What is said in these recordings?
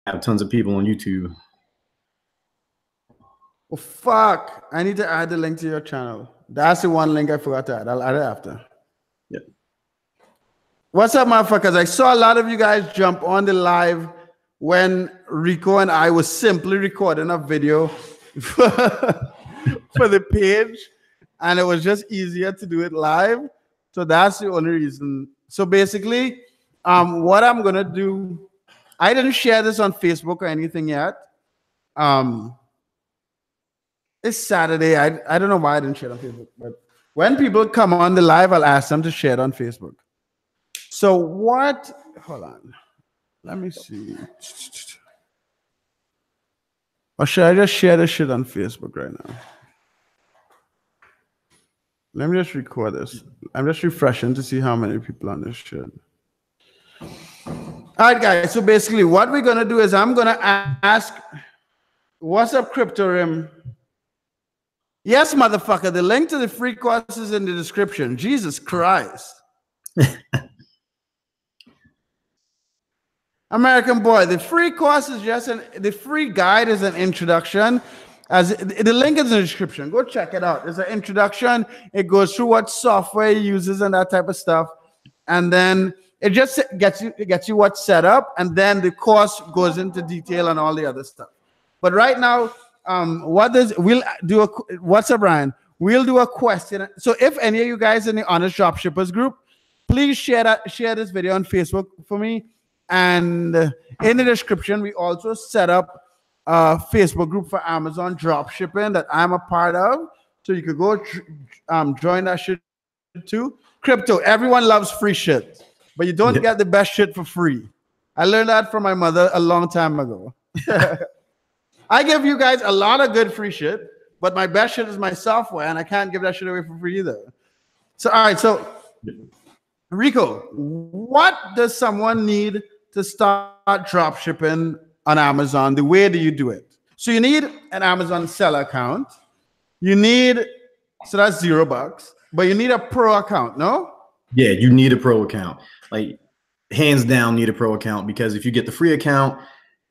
have tons of people on YouTube. Oh, fuck. I need to add the link to your channel. That's the one link I forgot to add. I'll add it after. Yeah. What's up, motherfuckers? I saw a lot of you guys jump on the live when Rico and I was simply recording a video for the page, and it was just easier to do it live. So that's the only reason. So basically, what I'm gonna do, I didn't share this on Facebook or anything yet. It's Saturday. I don't know why I didn't share it on Facebook, but when people come on the live, I'll ask them to share it on Facebook. So what? Hold on. Let me see. Or should I just share this shit on Facebook right now? Let me just record this. I'm just refreshing to see how many people on this shit. All right, guys. So basically, what we're gonna do is I'm gonna ask, "What's up, Crypto Rim?" Yes, motherfucker. The link to the free course is in the description. Jesus Christ. American boy, the free course is just the free guide is an introduction. As the link is in the description. Go check it out. It's an introduction. It goes through what software it uses and that type of stuff. And then it just gets you what's set up, and then the course goes into detail and all the other stuff. But right now, what's up, Brian? We'll do a question. So if any of you guys in the Honest Dropshippers group, please share this video on Facebook for me. And in the description, we also set up a Facebook group for Amazon dropshipping that I'm a part of. So you could go join that shit too. Crypto, everyone loves free shit, but you don't get the best shit for free. I learned that from my mother a long time ago. I give you guys a lot of good free shit, but my best shit is my software, and I can't give that shit away for free either. So, all right, so Rico, what does someone need to start drop shipping on Amazon? The way do you do it? So you need an Amazon seller account. You need, so that's $0, but you need a pro account, no? Yeah, you need a pro account. Like, hands down, need a pro account, because if you get the free account,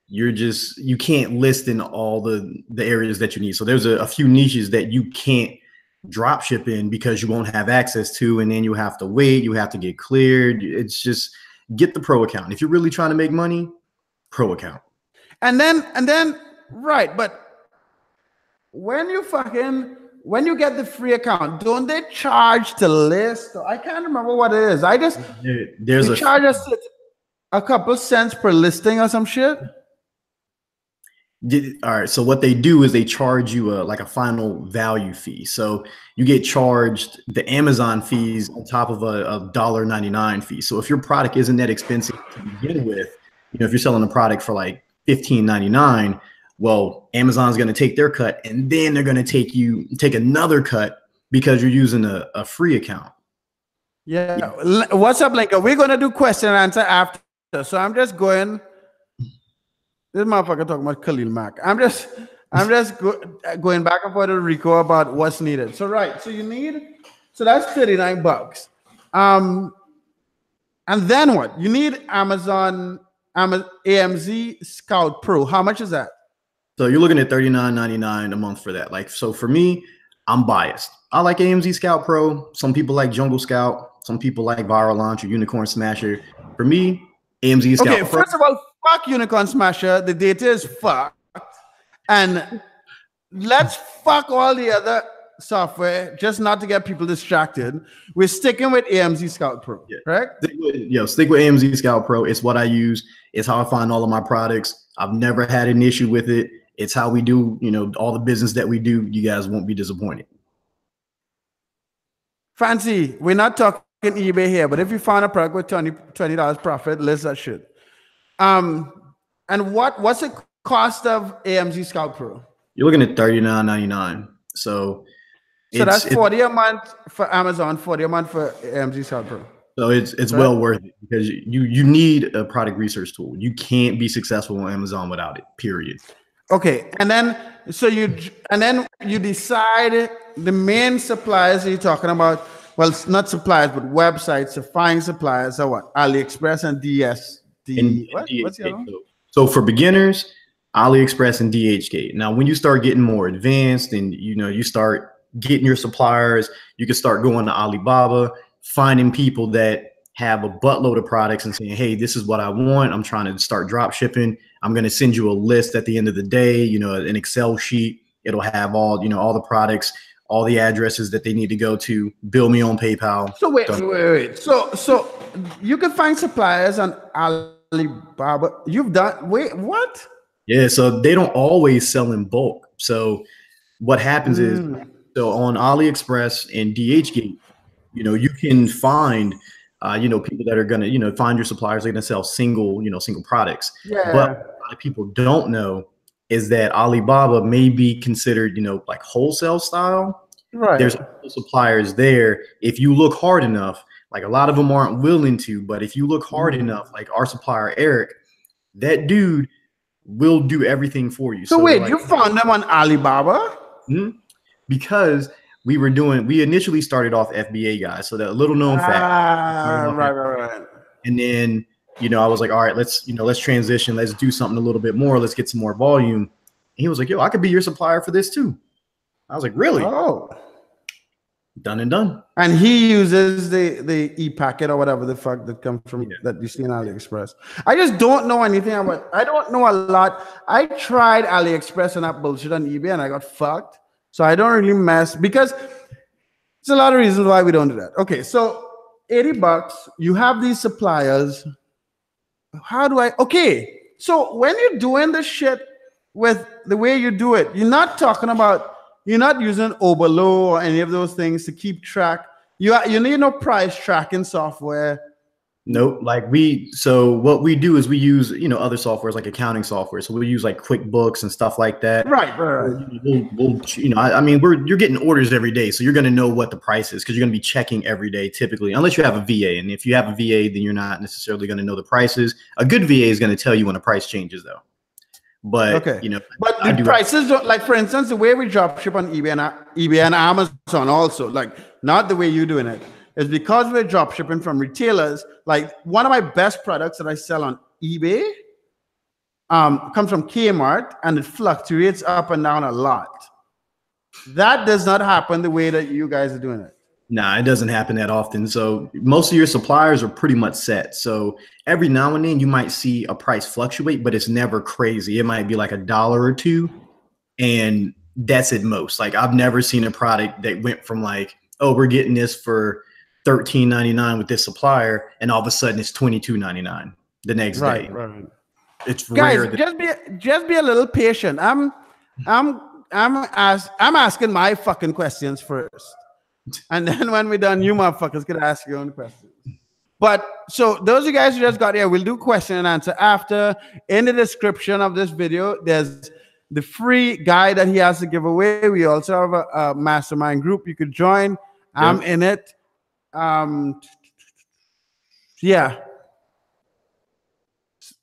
you can't list in all the areas that you need. So there's a few niches that you can't drop ship in because you won't have access to, and then you have to wait, you have to get cleared. It's just, get the pro account. If you're really trying to make money, pro account. And then right, but when you get the free account, don't they charge to list? I can't remember what it is. There's a charge us a couple cents per listing or some shit. All right, so what they do is they charge you like a final value fee. So you get charged the Amazon fees on top of a $1.99 fee. So if your product isn't that expensive to begin with, if you're selling a product for like $15.99, well, Amazon's going to take their cut, and then they're going to take another cut because you're using a free account. Yeah. What's up, Lincoln? We're going to do question and answer after. So I'm just going. This motherfucker talking about Khalil Mack. I'm just going back and forth with Rico about what's needed. So right, so that's $39. And then what? You need Amazon AMZ Scout Pro. How much is that? So you're looking at $39.99 a month for that. Like, so for me, I'm biased. I like AMZ Scout Pro. Some people like Jungle Scout. Some people like Viral Launch or Unicorn Smasher. For me, AMZ Scout Pro. First of all, fuck Unicorn Smasher. The data is fucked. And let's fuck all the other software just not to get people distracted. We're sticking with AMZ Scout Pro, right? Stick with AMZ Scout Pro. It's what I use. It's how I find all of my products. I've never had an issue with it. It's how we do, all the business that we do. You guys won't be disappointed. Fancy, we're not talking eBay here, but if you found a product with $20 profit, list that shit. And what's the cost of AMZ Scout Pro? You're looking at $39.99. So that's $40 a month for Amazon, $40 a month for AMZ Scout Pro. So it's right? Well worth it, because you need a product research tool. You can't be successful on Amazon without it, period. Okay, and then you decide the main suppliers you're talking about. Well, it's not suppliers, but websites to find suppliers are what? AliExpress and DS. What's the other one? So for beginners, AliExpress and DHgate. Now, when you start getting more advanced and you start getting your suppliers, you can start going to Alibaba, finding people that have a buttload of products and saying, hey, this is what I want. I'm trying to start drop shipping. I'm going to send you a list at the end of the day, an Excel sheet. It'll have all the products, all the addresses that they need to go to, bill me on PayPal. So wait. So you can find suppliers on Alibaba. What? Yeah, so they don't always sell in bulk. So what happens is, so on AliExpress and DHgate, you can find people that are going to, find your suppliers. They're going to sell single products. Yeah. But what a lot of people don't know is that Alibaba may be considered, like wholesale style. Right. There's suppliers there. If you look hard enough, like a lot of them aren't willing to, but if you look hard enough, like our supplier, Eric, that dude will do everything for you. So wait, you found them on Alibaba? Because we initially started off FBA guys. So that little known fact. Right. And then, I was like, all right, let's transition. Let's do something a little bit more. Let's get some more volume. And he was like, yo, I could be your supplier for this too. I was like, really? Oh. Done and done. And he uses the e-packet or whatever the fuck that comes from that you see in AliExpress. I just don't know anything about. I don't know a lot. I tried AliExpress and that bullshit on eBay and I got fucked. So I don't really mess because there's a lot of reasons why we don't do that. Okay, so $80, you have these suppliers. How do I? Okay, so when you're doing this shit with the way you do it, you're not using Oberlo or any of those things to keep track. You need no price tracking software. Nope. So what we do is we use, other softwares like accounting software. So we use like QuickBooks and stuff like that. Right. You're getting orders every day. So you're going to know what the price is because you're going to be checking every day typically, unless you have a VA. And if you have a VA, then you're not necessarily going to know the prices. A good VA is going to tell you when the price changes though. But, but the prices don't, like, for instance, the way we drop ship on eBay and Amazon also, like not the way you're doing it. Is because we're drop shipping from retailers. Like one of my best products that I sell on eBay comes from Kmart and it fluctuates up and down a lot. That does not happen the way that you guys are doing it. Nah, it doesn't happen that often. So most of your suppliers are pretty much set. So every now and then you might see a price fluctuate, but it's never crazy. It might be like $1 or $2, and that's at most. Like I've never seen a product that went from like, oh, we're getting this for $13.99 with this supplier, and all of a sudden it's $22.99 the next day. Right. It's rare. Guys, just be a little patient. I'm asking my fucking questions first, and then when we're done, you motherfuckers can ask your own questions. But so those of you guys who just got here, we'll do question and answer after. In the description of this video, there's the free guide that he has to give away. We also have a mastermind group you could join. I'm in it. Yeah.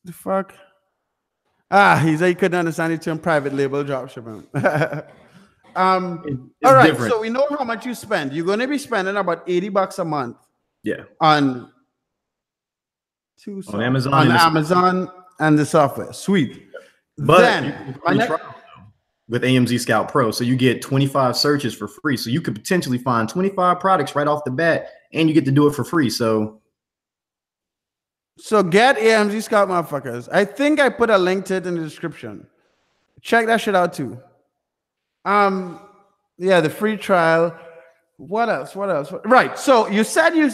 The fuck? He said he couldn't understand the term private label dropshipping. All right, different. So we know how much you spend. You're going to be spending about $80 a month. Yeah. On Amazon and the software. Sweet. But then with AMZ Scout Pro, so you get 25 searches for free. So you could potentially find 25 products right off the bat, and you get to do it for free. So get AMZ Scout, motherfuckers. I think I put a link to it in the description. Check that shit out too. Yeah, the free trial. What else? Right. So you said you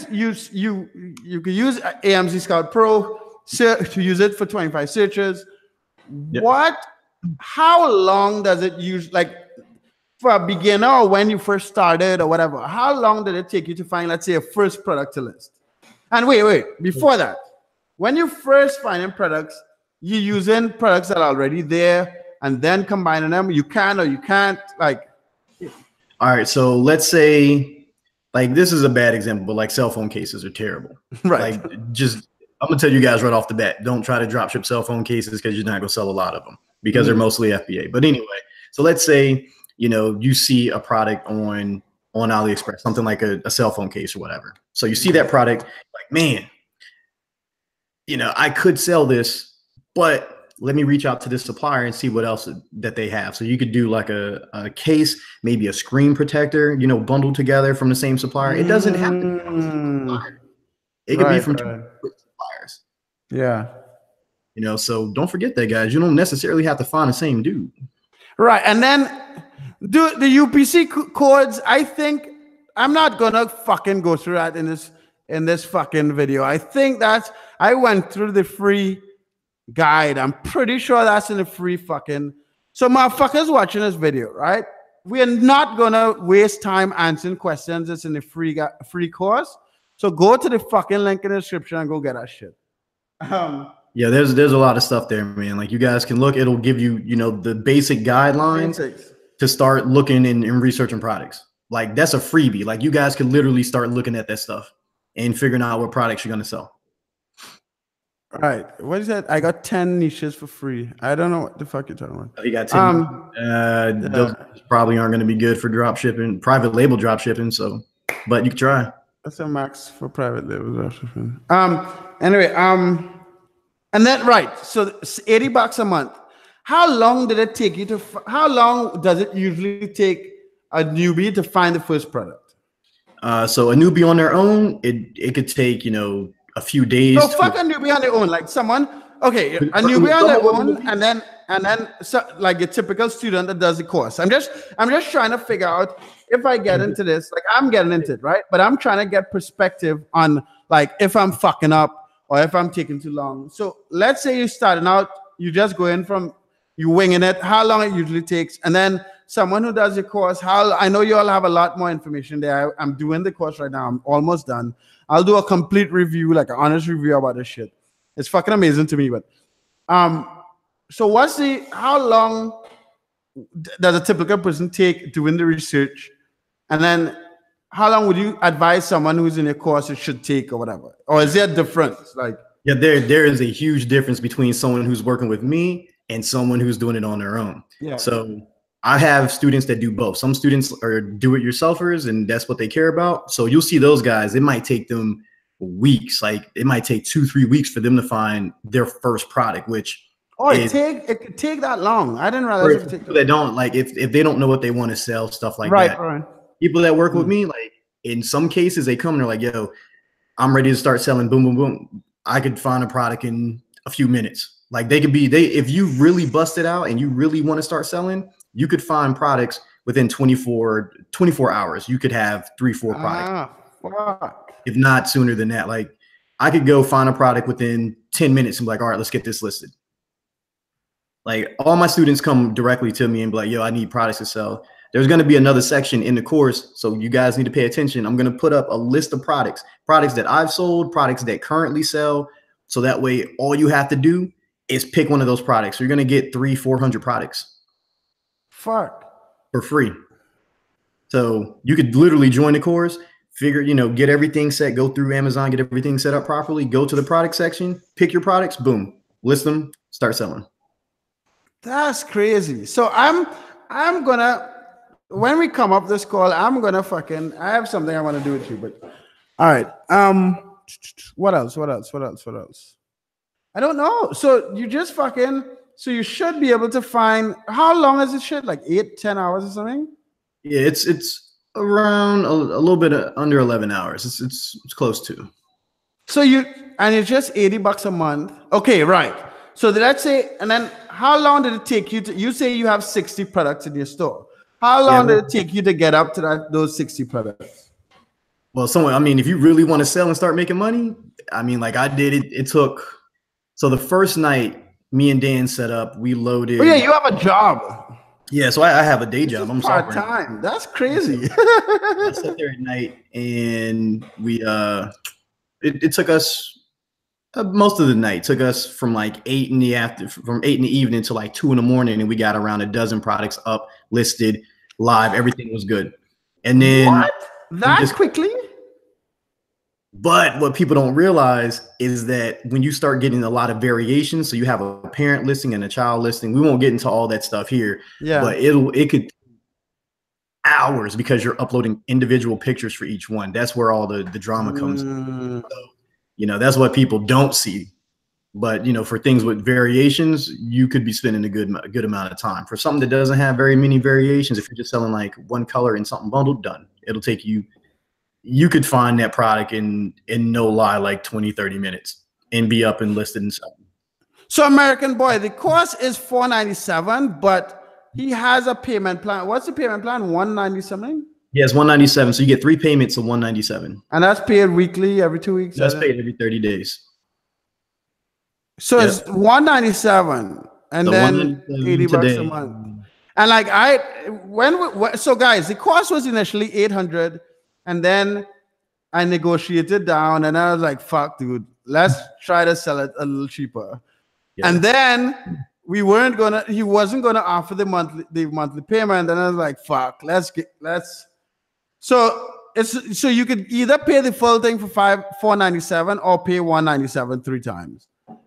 could use AMZ Scout Pro to use it for 25 searches. Yep. How long does it use, like for a beginner or when you first started or whatever, how long did it take you to find, let's say, a first product to list? And wait, before that, when you first finding products, you're using products that are already there and then combining them. You can or you can't, like. All right, so let's say, like, this is a bad example, but like cell phone cases are terrible. Right. Like, I'm gonna tell you guys right off the bat, don't try to drop ship cell phone cases because you're not gonna sell a lot of them because they're mostly FBA. But anyway, so let's say, you see a product on AliExpress, something like a cell phone case or whatever. So you see that product, like, man, I could sell this, but let me reach out to this supplier and see what else that they have. So you could do like a case, maybe a screen protector, you know, bundled together from the same supplier. It doesn't have to be from the same supplier. It could be from two suppliers. Yeah. You know, so don't forget that, guys. You don't necessarily have to find the same dude. Right. And then do the UPC codes. I think I'm not gonna fucking go through that in this fucking video. I think that I went through the free guide. I'm pretty sure that's in the free fucking. So motherfuckers watching this video, right? We are not gonna waste time answering questions. It's in the free course. So go to the fucking link in the description and go get that shit. Yeah, there's a lot of stuff there, man. Like you guys can look. It'll give you, you know, the basic guidelines to start looking and researching products. Like that's a freebie. Like you guys can literally start looking at that stuff and figuring out what products you're gonna sell. All right. What is that? I got 10 niches for free. I don't know what the fuck you're talking about. You got 10. Those probably aren't going to be good for drop shipping, private label drop shipping. So, but you can try. That's a max for private label drop shipping. Anyway, and then right. So $80 a month. How long did it take you to? How long does it usually take a newbie to find the first product? So a newbie on their own, it could take, you know, a few days. No, fuck a newbie on their own. Like someone, okay, a newbie on their own, and then so, like a typical student that does the course. I'm just trying to figure out if I get into this, like I'm getting into it, right? But I'm trying to get perspective on like if I'm fucking up or if I'm taking too long. So let's say you're starting out, you just go in from you winging it, how long it usually takes, and then someone who does the course, I know you all have a lot more information there. I'm doing the course right now. I'm almost done. I'll do a complete review, like an honest review about this shit. It's fucking amazing to me. But so how long does a typical person take doing the research? And then how long would you advise someone who's in a course it should take or whatever? Or is there a difference? Like, yeah, there is a huge difference between someone who's working with me and someone who's doing it on their own. Yeah. So I have students that do both. Some students are do-it-yourselfers, and that's what they care about. So you'll see those guys. It might take them weeks. Like it might take 2-3 weeks for them to find their first product. Which it could take that long. I didn't realize it could take. They don't like if they don't know what they want to sell, stuff like that. Right. People that work with me, like in some cases, they come and they're like, "Yo, I'm ready to start selling." Boom, boom, boom. I could find a product in a few minutes. Like if you really bust it out and you really want to start selling, you could find products within 24 hours. You could have 3-4 products. Fuck. If not sooner than that. Like I could go find a product within 10 minutes and be like, all right, let's get this listed. Like all my students come directly to me and be like, yo, I need products to sell. There's going to be another section in the course. So you guys need to pay attention. I'm going to put up a list of products that I've sold, products that currently sell. So that way, all you have to do is pick one of those products. So you're going to get 300-400 products. Fuck. For free. So you could literally join the course, get everything set, go through Amazon, get everything set up properly, go to the product section, pick your products, boom, list them, start selling. That's crazy. So I'm gonna, when we come up this call, I'm gonna I have something I want to do with you, but all right. What else? I don't know. So you just so you should be able to find, how long is this shit? Like 8-10 hours or something? Yeah, it's around a little bit under 11 hours. It's close to. So it's just $80 a month. Okay, right. So let's say, and then how long did it take you you say you have 60 products in your store. How long did it take you to get up to those 60 products? Well, if you really want to sell and start making money, like I did it took, so the first night me and Dan set up, we loaded. Oh yeah, you have a job. Yeah, so I have a day job. I'm part-time. That's crazy. I sat there at night and we it took us most of the night. Took us from like 8 in the evening to like 2 in the morning, and we got around a dozen products up, listed, live. Everything was good. And then what? That quickly? But what people don't realize is that when you start getting a lot of variations, so you have a parent listing and a child listing, we won't get into all that stuff here. Yeah. But it could hours because you're uploading individual pictures for each one. That's where all the drama comes in. So, that's what people don't see. But for things with variations, you could be spending a good amount of time. For something that doesn't have very many variations, if you're just selling like one color and something bundled, done. It'll take you. You could find that product in no lie like 20, 30 minutes and be up and listed and selling. So American Boy, the cost is $497, but he has a payment plan. What's the payment plan? $190 something? Yeah, it's $197. So you get 3 payments of $197. And that's paid weekly, every 2 weeks? That's paid every 30 days. So it's $197 and so then $80 a month. And like so guys, the cost was initially $800, and then I negotiated down, and I was like, fuck, dude, let's try to sell it a little cheaper. Yeah. And then he wasn't gonna offer the monthly payment, and I was like, fuck, so you could either pay the full thing for $497 or pay $197 3 times.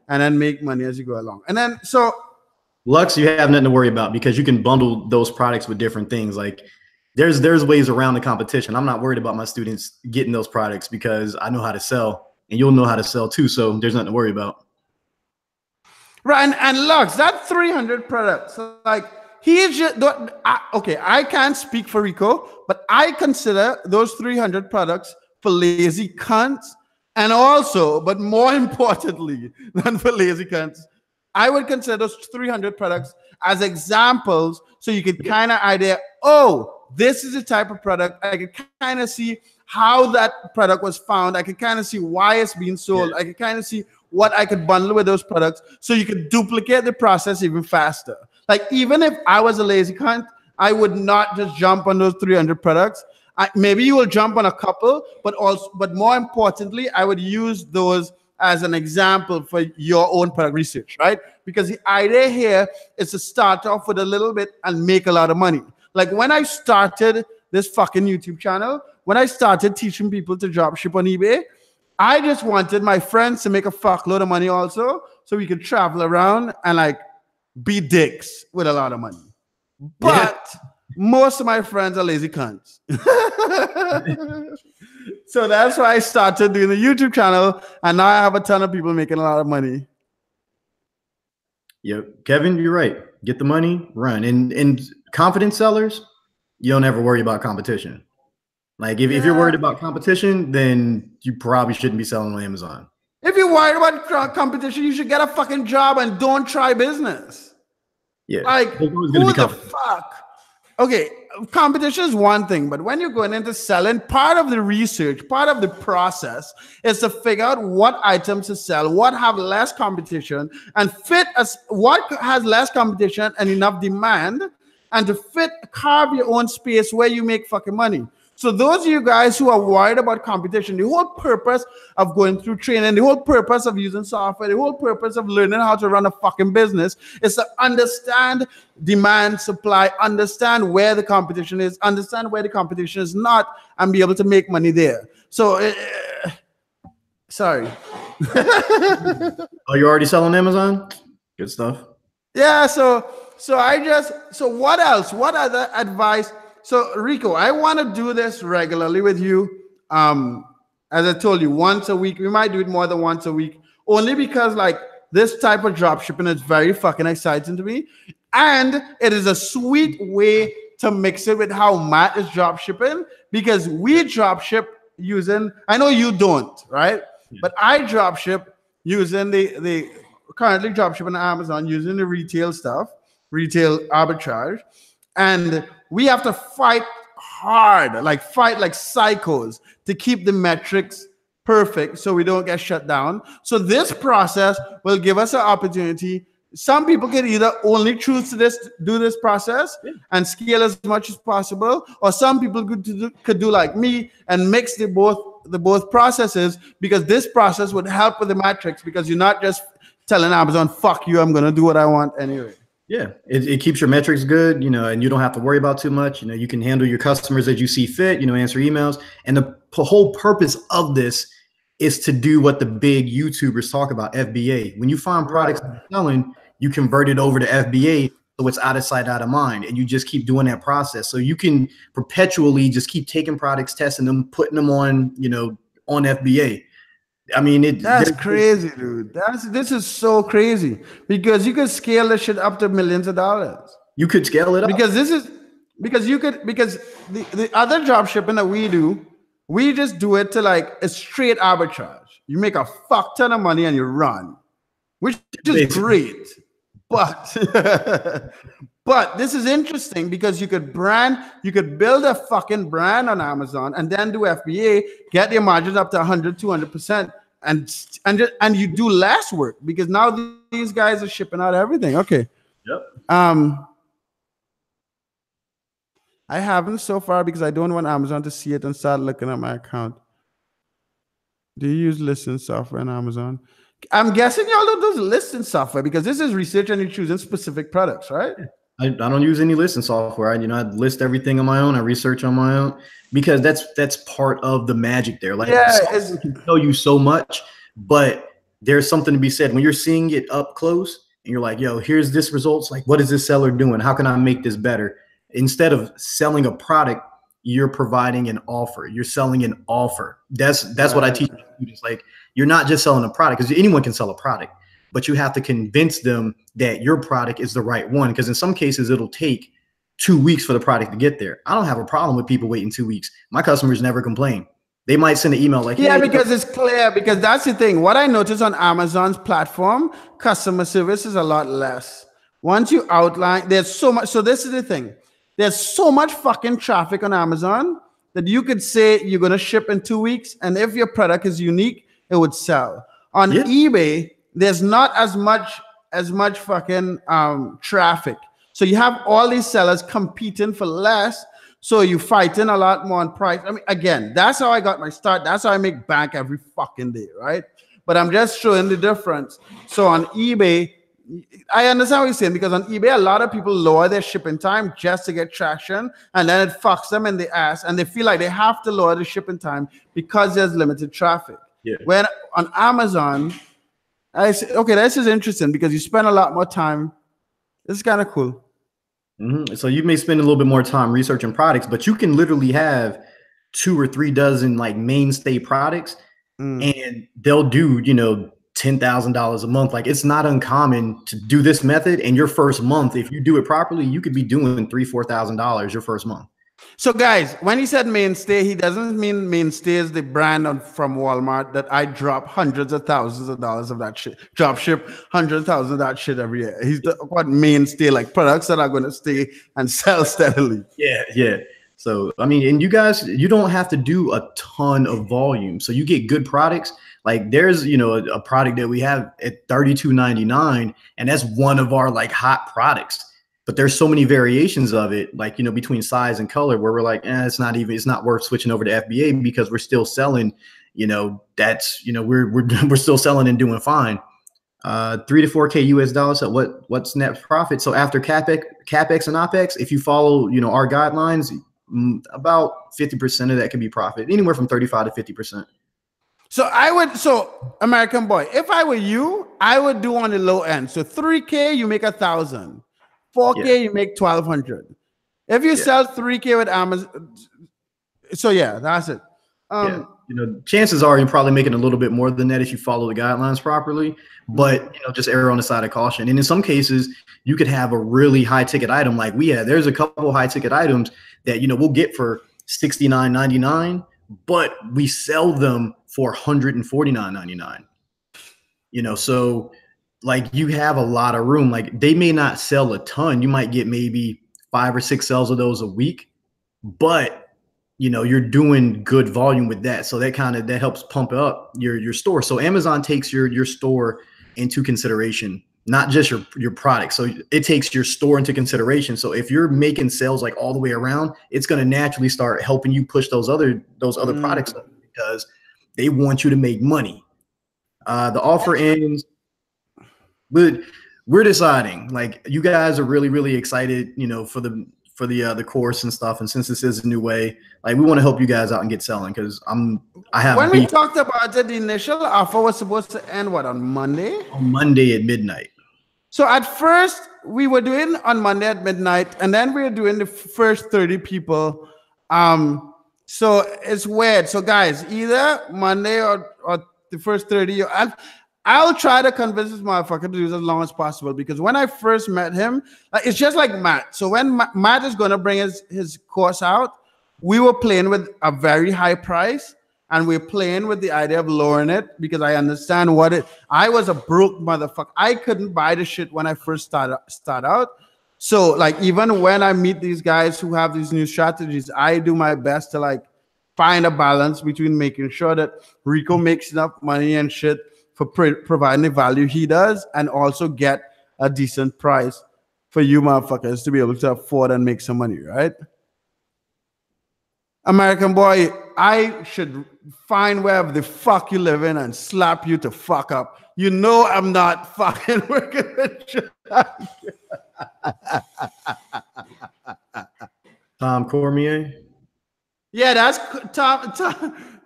And then make money as you go along. And then Lux, you have nothing to worry about because you can bundle those products with different things. Like there's ways around the competition. I'm not worried about my students getting those products because I know how to sell, and you'll know how to sell too. So there's nothing to worry about. Right, and Lux, that 300 products, like he's just okay. I can't speak for Rico, but I consider those 300 products for lazy cunts. And also, but more importantly than for lazy cunts, I would consider those 300 products as examples so you could kind of idea, oh, this is the type of product. I could kind of see how that product was found. I could kind of see why it's being sold. Yeah. I could kind of see what I could bundle with those products so you could duplicate the process even faster. Like even if I was a lazy cunt, I would not just jump on those 300 products. Maybe you will jump on a couple, but more importantly, I would use those as an example for your own product research, right? Because the idea here is to start off with a little bit and make a lot of money. Like when I started this fucking YouTube channel, when I started teaching people to drop ship on eBay, I just wanted my friends to make a fuckload of money also, so we could travel around and like be dicks with a lot of money. But most of my friends are lazy cunts. So that's why I started doing the YouTube channel, and now I have a ton of people making a lot of money. Yep, Kevin, you're right. Get the money, run. And confident sellers, you don't ever worry about competition. Like if you're worried about competition, then you probably shouldn't be selling on Amazon. If you're worried about competition, you should get a fucking job and don't try business. Yeah. Like who the fuck? Okay, competition is one thing, but when you're going into selling, part of the research, part of the process is to figure out what items to sell, what have less competition, and what has less competition and enough demand, and to carve your own space where you make fucking money. So those of you guys who are worried about competition, the whole purpose of going through training, the whole purpose of using software, the whole purpose of learning how to run a fucking business is to understand demand, supply, understand where the competition is, understand where the competition is not, and be able to make money there. So, sorry. Oh, you're already selling Amazon? Good stuff. Yeah, so what else? What other advice? So Rico, I want to do this regularly with you. As I told you, once a week. We might do it more than once a week, only because like this type of drop shipping is very fucking exciting to me. And it is a sweet way to mix it with how Matt is drop shipping, because we drop ship using, I know you don't, right? Yeah. But I drop ship using the currently drop shipping on Amazon using the retail stuff, retail arbitrage. And we have to fight hard, like fight like psychos to keep the metrics perfect so we don't get shut down. So this process will give us an opportunity. Some people can either only choose to do this process and scale as much as possible, or some people could do like me and mix the both processes, because this process would help with the metrics, because you're not just telling Amazon, fuck you, I'm going to do what I want anyway. Yeah, it keeps your metrics good, and you don't have to worry about too much. You can handle your customers as you see fit, answer emails. And the whole purpose of this is to do what the big YouTubers talk about, FBA. When you find products selling, you convert it over to FBA, so it's out of sight, out of mind. And you just keep doing that process. So you can perpetually just keep taking products, testing them, putting them on, on FBA. I mean, that's crazy, dude. This is so crazy because you could scale this shit up to millions of dollars. You could scale it up because the other drop shipping that we do, we just do it to like a straight arbitrage. You make a fuck ton of money and you run, which is great. But but this is interesting because you could build a fucking brand on Amazon and then do FBA, get your margins up to 100, 200%, and you do less work because now these guys are shipping out everything. Okay. Yep. I haven't so far because I don't want Amazon to see it and start looking at my account. Do you use listing software on Amazon? I'm guessing y'all don't do listing software because this is research and you're choosing specific products, right? I don't use any listing software. I list everything on my own. I research on my own because that's part of the magic there. Like, it can tell you so much, but there's something to be said when you're seeing it up close and you're like, yo, here's this results. Like, what is this seller doing? How can I make this better? Instead of selling a product, you're providing an offer. You're selling an offer. That's what I teach students. Like, you're not just selling a product because anyone can sell a product, but you have to convince them that your product is the right one. Because in some cases, it'll take 2 weeks for the product to get there. I don't have a problem with people waiting 2 weeks. My customers never complain. They might send an email like, yeah, because it's clear. Because that's the thing. What I noticed on Amazon's platform, customer service is a lot less. Once you outline, there's so much. So this is the thing. There's so much fucking traffic on Amazon that you could say you're going to ship in 2 weeks. And if your product is unique, it would sell. On eBay, there's not as much fucking traffic. So you have all these sellers competing for less. So you fighting a lot more on price. I mean, again, that's how I got my start. That's how I make bank every fucking day, right? But I'm just showing the difference. So on eBay, I understand what you're saying because on eBay, a lot of people lower their shipping time just to get traction, and then it fucks them in the ass, and they feel like they have to lower the shipping time because there's limited traffic. Yeah. When on Amazon, I say, okay, this is interesting because you spend a lot more time. This is kind of cool. Mm-hmm. So you may spend a little bit more time researching products, but you can literally have 2 or 3 dozen like mainstay products, and they'll do, $10,000 a month. Like, it's not uncommon to do this method. And your first month, if you do it properly, you could be doing $3,000, $4,000 your first month. So guys, when he said mainstay, he doesn't mean mainstay is the brand from Walmart that I drop hundreds of thousands of dollars of that shit, drop ship hundreds of thousands of that shit every year. He's what mainstay, like products that are going to stay and sell steadily. Yeah. So, I mean, and you guys, you don't have to do a ton of volume. So you get good products. Like, there's, a product that we have at $32.99, and that's one of our like hot products. But there's so many variations of it, like, between size and color, where we're like, it's not worth switching over to FBA because we're still selling, we're still selling and doing fine. 3 to 4K US dollars. So what's net profit? So after CapEx and OpEx, if you follow, our guidelines, about 50% of that can be profit, anywhere from 35 to 50%. So American boy, if I were you, I would do on the low end. So 3K, you make 1,000. 4K, you make 1,200. If you sell 3K with Amazon, so yeah, that's it. Chances are you're probably making a little bit more than that if you follow the guidelines properly, but just err on the side of caution. And in some cases, you could have a really high ticket item like we had. There's a couple high ticket items that we'll get for $69.99, but we sell them for $149.99. So like, you have a lot of room. Like, they may not sell a ton. You might get maybe 5 or 6 sales of those a week, but you're doing good volume with that. So that helps pump up your store. So Amazon takes your store into consideration, not just your product. So it takes your store into consideration. So if you're making sales like all the way around, it's going to naturally start helping you push those other products up because they want you to make money. The offer ends. But we're deciding. Like, you guys are really, really excited, for the course and stuff. And since this is a new way, like, we want to help you guys out and get selling because when we talked about it, the initial offer was supposed to end on Monday? On Monday at midnight. So at first we were doing on Monday at midnight, and then we were doing the first 30 people. So it's weird. So guys, either Monday or first 30 years. I'll try to convince this motherfucker to do this as long as possible, because when I first met him, it's just like Matt. So when Matt is going to bring his course out, we were playing with a very high price, and we're playing with the idea of lowering it, because I understand I was a broke motherfucker. I couldn't buy the shit when I first start out. So like, even when I meet these guys who have these new strategies, I do my best to like find a balance between making sure that Rico makes enough money and shit for providing the value he does, and also get a decent price for you motherfuckers to be able to afford and make some money, right? American boy, I should find wherever the fuck you live in and slap you to fuck up. You know I'm not fucking working with you. Tom Cormier. Yeah, that's Tom.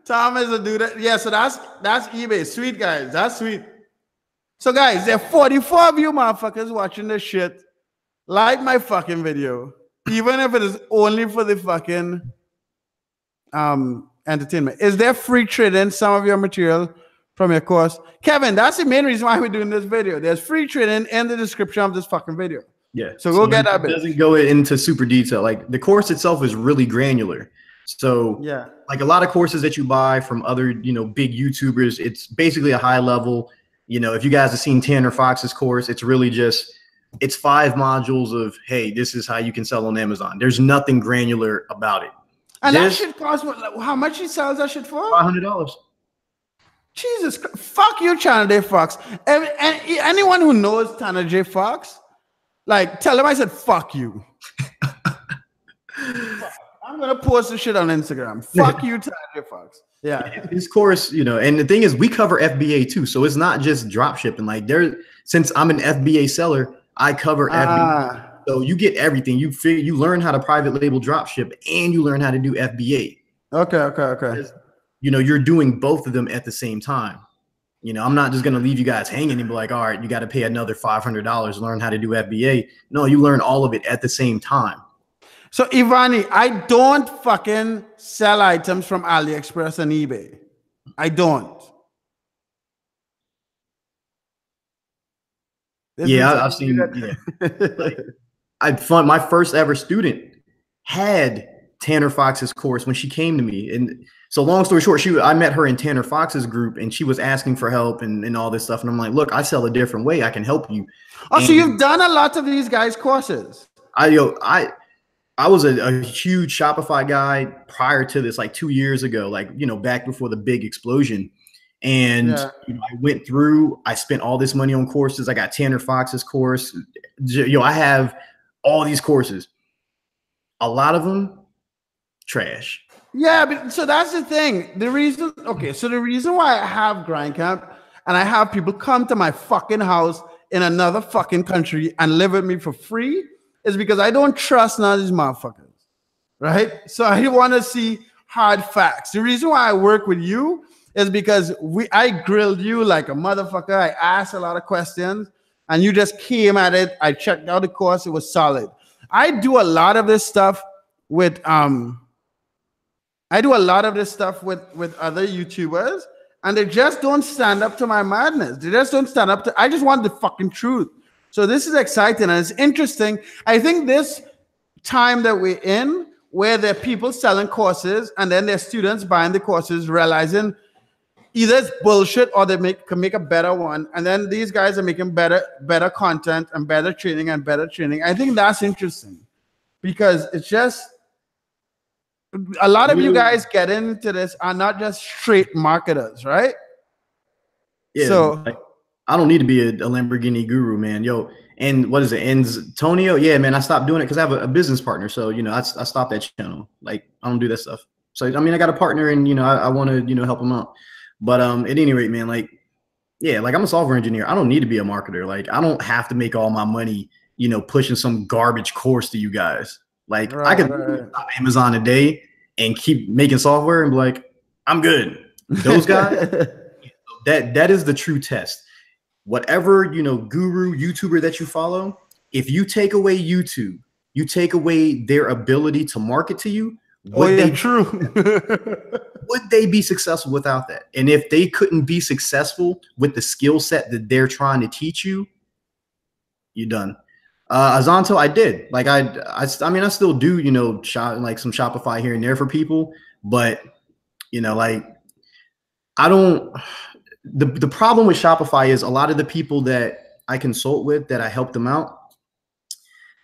Tom is a dude. Yeah, so that's eBay. Sweet, guys. That's sweet. So guys, there are 44 of you motherfuckers watching this shit. Like my fucking video, even if it is only for the fucking entertainment. Is there free trade-in some of your material from your course? Kevin, that's the main reason why we're doing this video. There's free trade-in in the description of this fucking video. Yeah. So go get that bit. It doesn't go into super detail. Like, the course itself is really granular. So yeah, like a lot of courses that you buy from other, big YouTubers, it's basically a high level. If you guys have seen Tanner Fox's course, it's really just, it's 5 modules of, hey, this is how you can sell on Amazon. There's nothing granular about it. And that shit costs how much he sells that shit for? $500. Jesus Christ. Fuck you, Tanner J. Fox. And anyone who knows Tanner J. Fox, like, tell him I said fuck you. I'm gonna post the shit on Instagram. Fuck you, Tanner J. Fox. Yeah. His course, and the thing is, we cover FBA too. So it's not just drop shipping. Like, since I'm an FBA seller, I cover FBA. So you get everything. You learn how to private label drop ship, and you learn how to do FBA. Okay. You're doing both of them at the same time. I'm not just gonna leave you guys hanging and be like, all right, you got to pay another $500 to learn how to do FBA. No, you learn all of it at the same time. So Ivani, I don't fucking sell items from AliExpress and eBay. I don't. I've seen. Yeah. My first ever student had Tanner Fox's course when she came to me, and so long story short, I met her in Tanner Fox's group, and she was asking for help and all this stuff, and I'm like, look, I sell a different way. I can help you. Oh, so you've done a lot of these guys' courses. I was a huge Shopify guy prior to this, like 2 years ago, like, back before the big explosion. And I went through, I spent all this money on courses. I got Tanner Fox's course. I have all these courses. A lot of them, trash. Yeah, but so that's the thing. The reason why I have Grind Camp and I have people come to my fucking house in another fucking country and live with me for free is because I don't trust none of these motherfuckers, right? So I want to see hard facts. The reason why I work with you is because I grilled you like a motherfucker. I asked a lot of questions, and you just came at it. I checked out the course. It was solid. I do a lot of this stuff with other YouTubers, and they just don't stand up to my madness. They just don't stand up to. I just want the fucking truth. So this is exciting and it's interesting. I think this time that we're in, where there are people selling courses and then there's students buying the courses, realizing either it's bullshit or they can make a better one. And then these guys are making better content and better training and better training. I think that's interesting because it's just a lot of you guys get into this are not just straight marketers, right? Yeah. So I don't need to be a Lamborghini guru, man. Yo, and what is it? Antonio? Yeah, man, I stopped doing it because I have a business partner. So, I stopped that channel. Like, I don't do that stuff. So, I mean, I got a partner and, I want to, help him out. But at any rate, man, like, yeah, like I'm a software engineer. I don't need to be a marketer. Like, I don't have to make all my money, pushing some garbage course to you guys. Like, I could stop Amazon a day and keep making software and be like, I'm good. Those guys, that is the true test. Whatever, guru, YouTuber that you follow, if you take away YouTube, you take away their ability to market to you. True. would they be successful without that? And if they couldn't be successful with the skill set that they're trying to teach you, you're done. Azonto, I did. Like I mean, I still do, you know, like some Shopify here and there for people, but you know, like I don't. The problem with Shopify is a lot of the people that I consult with, that I help them out,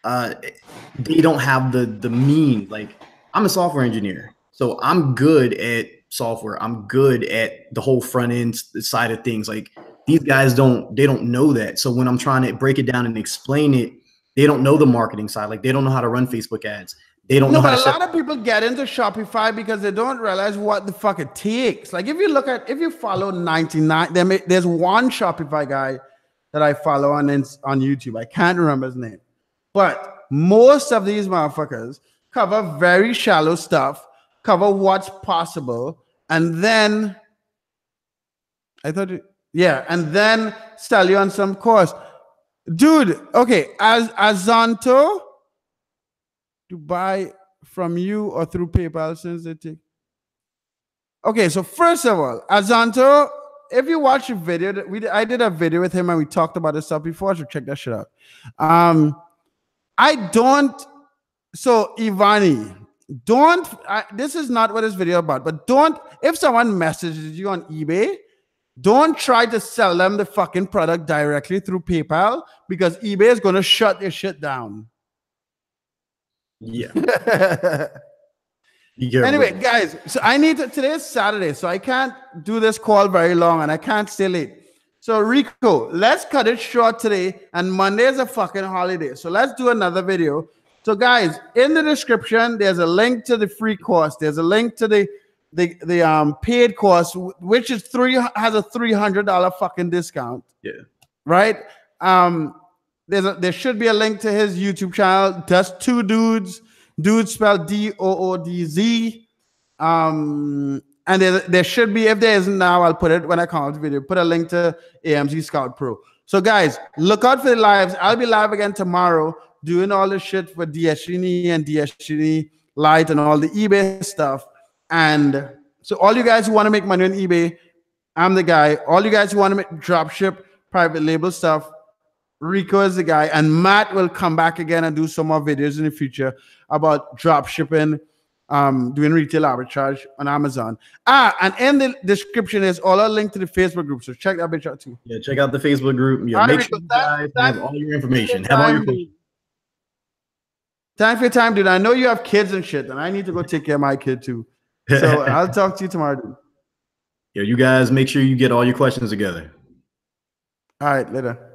they don't have the means. Like I'm a software engineer, so I'm good at software. I'm good at the whole front end side of things. Like these guys don't know that. So when I'm trying to break it down and explain it, they don't know the marketing side. Like they don't know how to run Facebook ads. They don't know how to. But a lot of people get into Shopify because they don't realize what the fuck it takes. Like if you follow 99, there's one Shopify guy that I follow on YouTube. I can't remember his name. But most of these motherfuckers cover very shallow stuff, cover what's possible, and then and then sell you on some course. Dude, okay, as Azonto, to buy from you or through PayPal since they take. Okay, so first of all, Azonto, if you watch a video, I did a video with him and we talked about this stuff before, so check that shit out. So Ivani, this is not what this video about, but if someone messages you on eBay, don't try to sell them the fucking product directly through PayPal because eBay is going to shut your shit down. Yeah. Anyway, guys, so today is Saturday, so I can't do this call very long and I can't stay late. So Rico, let's cut it short today, and Monday is a fucking holiday. So let's do another video. So guys, in the description, there's a link to the free course. There's a link to the paid course, which is has a $300 fucking discount. Yeah. Right? There should be a link to his YouTube channel. That's two dudes. Dudes spelled DOODZ. And there should be, if there isn't now, I'll put it when I come out the video. Put a link to AMZ Scout Pro. So guys, look out for the lives. I'll be live again tomorrow doing all the shit for DSGNE and DSGNE Lite and all the eBay stuff. And so all you guys who want to make money on eBay, I'm the guy. All you guys who want to make dropship, private label stuff, Rico is the guy. And Matt will come back again and do some more videos in the future about dropshipping, doing retail arbitrage on Amazon. And in the description is all our link to the Facebook group. So check that bitch out too. Yeah, check out the Facebook group. Yeah, make sure you guys have all your information. Have all your questions. Thanks for your time, dude. I know you have kids and shit, and I need to go take care of my kid too. So I'll talk to you tomorrow, dude. Yeah, you guys make sure you get all your questions together. All right, later.